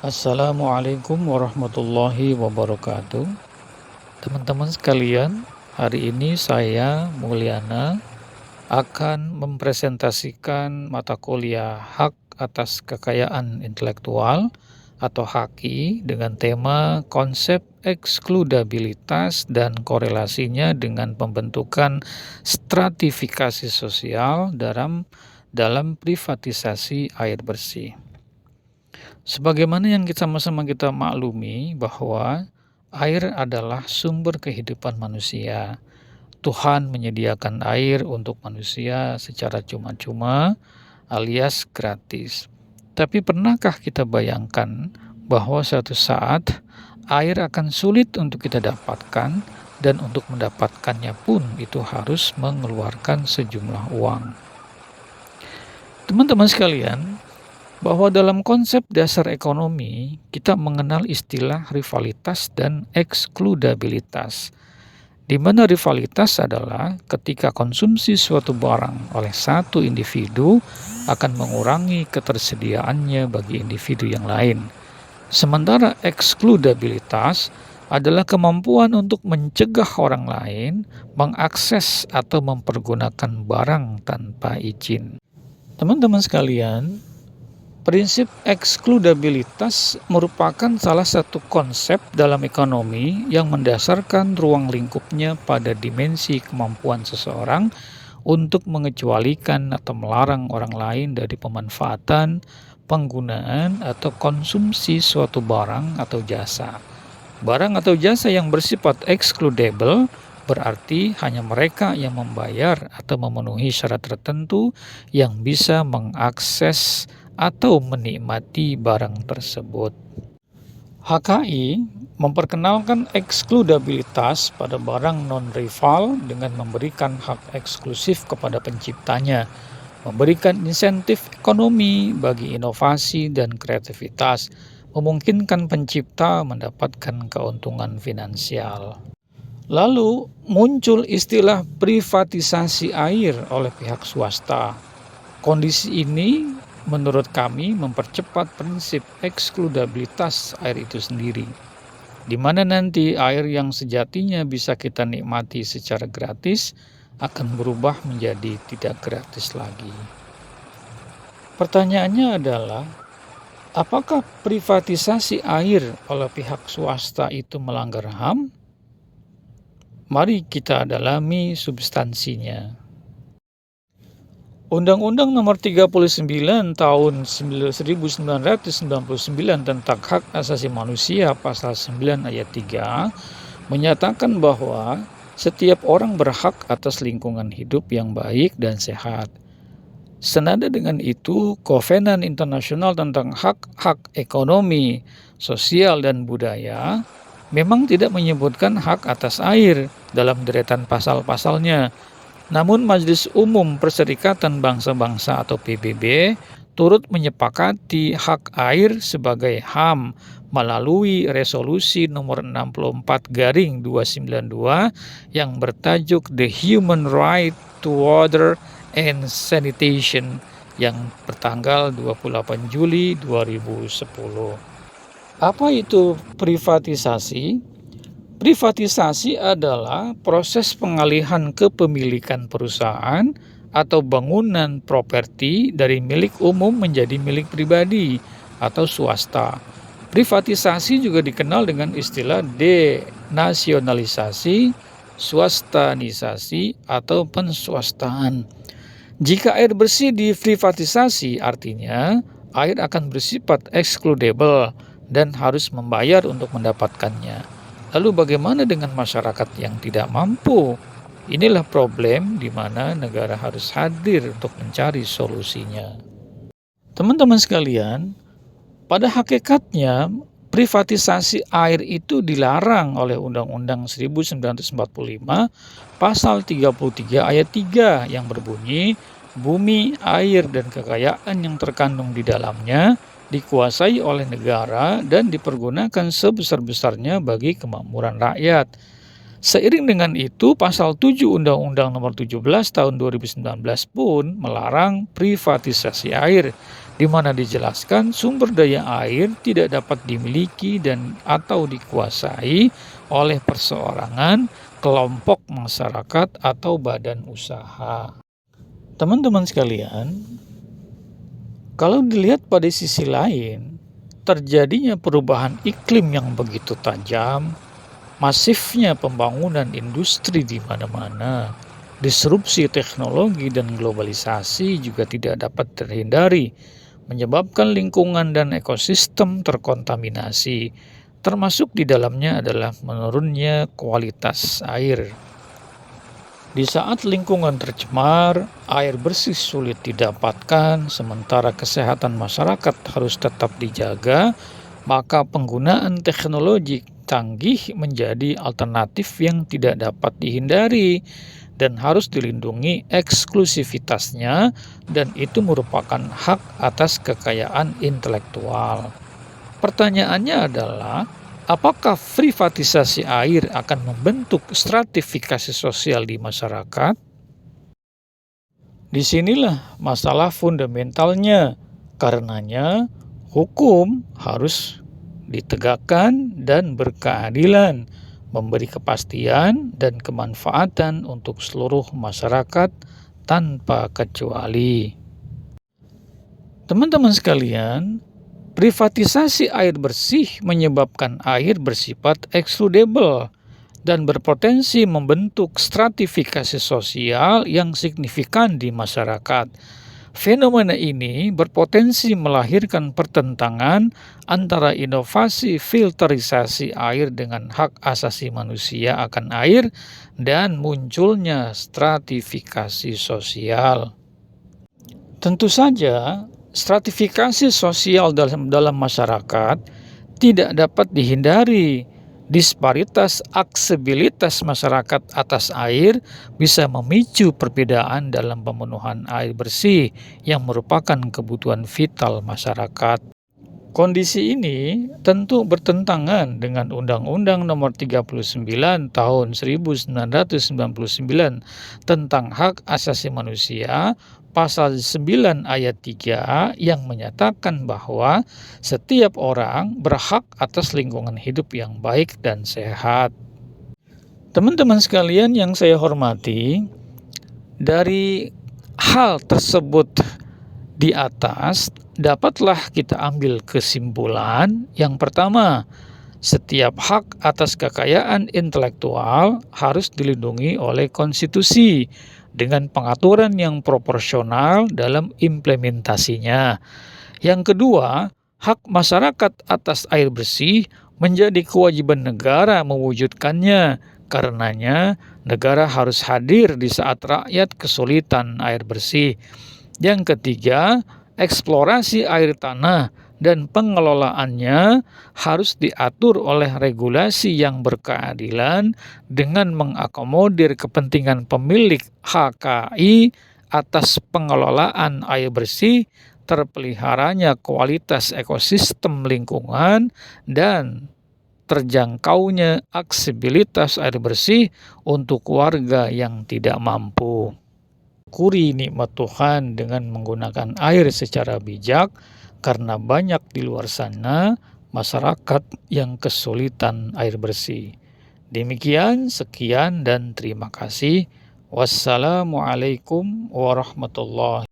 Assalamualaikum warahmatullahi wabarakatuh. Teman-teman sekalian, hari ini saya, Mulyana, akan mempresentasikan mata kuliah Hak atas Kekayaan Intelektual atau HAKI dengan tema konsep eksklusivilitas dan korelasinya dengan pembentukan stratifikasi sosial dalam privatisasi air bersih. Sebagaimana yang sama-sama kita maklumi bahwa air adalah sumber kehidupan manusia. Tuhan menyediakan air untuk manusia secara cuma-cuma alias gratis. Tapi pernahkah kita bayangkan bahwa suatu saat air akan sulit untuk kita dapatkan dan untuk mendapatkannya pun itu harus mengeluarkan sejumlah uang. Teman-teman sekalian, bahwa dalam konsep dasar ekonomi, kita mengenal istilah rivalitas dan eksklusivilitas. Di mana rivalitas adalah ketika konsumsi suatu barang oleh satu individu akan mengurangi ketersediaannya bagi individu yang lain. Sementara eksklusivilitas adalah kemampuan untuk mencegah orang lain mengakses atau mempergunakan barang tanpa izin. Teman-teman sekalian, prinsip eksklusivilitas merupakan salah satu konsep dalam ekonomi yang mendasarkan ruang lingkupnya pada dimensi kemampuan seseorang untuk mengecualikan atau melarang orang lain dari pemanfaatan, penggunaan, atau konsumsi suatu barang atau jasa. Barang atau jasa yang bersifat eksklusibel berarti hanya mereka yang membayar atau memenuhi syarat tertentu yang bisa mengakses atau menikmati barang tersebut. HKI memperkenalkan eksklusivilitas pada barang non-rival dengan memberikan hak eksklusif kepada penciptanya, memberikan insentif ekonomi bagi inovasi dan kreativitas, memungkinkan pencipta mendapatkan keuntungan finansial. Lalu muncul istilah privatisasi air oleh pihak swasta. Kondisi ini menurut kami mempercepat prinsip eksklusivilitas air itu sendiri, di mana nanti air yang sejatinya bisa kita nikmati secara gratis akan berubah menjadi tidak gratis lagi. Pertanyaannya adalah, apakah privatisasi air oleh pihak swasta itu melanggar HAM? Mari kita dalami substansinya. Undang-Undang Nomor 39 Tahun 1999 tentang Hak Asasi Manusia Pasal 9 Ayat 3 menyatakan bahwa setiap orang berhak atas lingkungan hidup yang baik dan sehat. Senada dengan itu, Kovenan Internasional tentang Hak-Hak Ekonomi, Sosial, dan Budaya memang tidak menyebutkan hak atas air dalam deretan pasal-pasalnya. Namun Majelis Umum Perserikatan Bangsa-Bangsa atau PBB turut menyepakati hak air sebagai HAM melalui resolusi nomor 64/292 yang bertajuk The Human Right to Water and Sanitation yang bertanggal 28 Juli 2010. Apa itu privatisasi? Privatisasi adalah proses pengalihan kepemilikan perusahaan atau bangunan properti dari milik umum menjadi milik pribadi atau swasta. Privatisasi juga dikenal dengan istilah denasionalisasi, swastanisasi, atau penswastaan. Jika air bersih diprivatisasi, artinya air akan bersifat eksklusibel dan harus membayar untuk mendapatkannya. Lalu bagaimana dengan masyarakat yang tidak mampu? Inilah problem di mana negara harus hadir untuk mencari solusinya. Teman-teman sekalian, pada hakikatnya privatisasi air itu dilarang oleh Undang-Undang 1945 Pasal 33 Ayat 3 yang berbunyi, bumi, air, dan kekayaan yang terkandung di dalamnya dikuasai oleh negara dan dipergunakan sebesar-besarnya bagi kemakmuran rakyat. Seiring dengan itu, Pasal 7 Undang-Undang Nomor 17 Tahun 2019 pun melarang privatisasi air, di mana dijelaskan sumber daya air tidak dapat dimiliki dan atau dikuasai oleh perseorangan, kelompok masyarakat, atau badan usaha. Teman-teman sekalian, kalau dilihat pada sisi lain, terjadinya perubahan iklim yang begitu tajam, masifnya pembangunan industri di mana-mana, disrupsi teknologi dan globalisasi juga tidak dapat terhindari, menyebabkan lingkungan dan ekosistem terkontaminasi, termasuk di dalamnya adalah menurunnya kualitas air. Di saat lingkungan tercemar, air bersih sulit didapatkan, sementara kesehatan masyarakat harus tetap dijaga, maka penggunaan teknologi canggih menjadi alternatif yang tidak dapat dihindari dan harus dilindungi eksklusivitasnya, dan itu merupakan hak atas kekayaan intelektual. Pertanyaannya adalah, apakah privatisasi air akan membentuk stratifikasi sosial di masyarakat? Disinilah masalah fundamentalnya. Karenanya, hukum harus ditegakkan dan berkeadilan, memberi kepastian dan kemanfaatan untuk seluruh masyarakat tanpa kecuali. Teman-teman sekalian, privatisasi air bersih menyebabkan air bersifat ekskludebel dan berpotensi membentuk stratifikasi sosial yang signifikan di masyarakat. Fenomena ini berpotensi melahirkan pertentangan antara inovasi filterisasi air dengan hak asasi manusia akan air dan munculnya stratifikasi sosial. Tentu saja, stratifikasi sosial dalam masyarakat tidak dapat dihindari. Disparitas aksesibilitas masyarakat atas air bisa memicu perbedaan dalam pemenuhan air bersih yang merupakan kebutuhan vital masyarakat. Kondisi ini tentu bertentangan dengan Undang-Undang Nomor 39 Tahun 1999 tentang Hak Asasi Manusia, Pasal 9 ayat 3 yang menyatakan bahwa setiap orang berhak atas lingkungan hidup yang baik dan sehat. Teman-teman sekalian yang saya hormati, dari hal tersebut di atas dapatlah kita ambil kesimpulan yang pertama, setiap hak atas kekayaan intelektual harus dilindungi oleh konstitusi dengan pengaturan yang proporsional dalam implementasinya. Yang kedua, hak masyarakat atas air bersih menjadi kewajiban negara mewujudkannya. Karenanya, negara harus hadir di saat rakyat kesulitan air bersih. Yang ketiga, eksplorasi air tanah dan pengelolaannya harus diatur oleh regulasi yang berkeadilan dengan mengakomodir kepentingan pemilik HKI atas pengelolaan air bersih, terpeliharanya kualitas ekosistem lingkungan, dan terjangkaunya aksesibilitas air bersih untuk warga yang tidak mampu. Syukuri nikmat Tuhan dengan menggunakan air secara bijak, karena banyak di luar sana masyarakat yang kesulitan air bersih. Demikian, sekian dan terima kasih. Wassalamualaikum warahmatullahi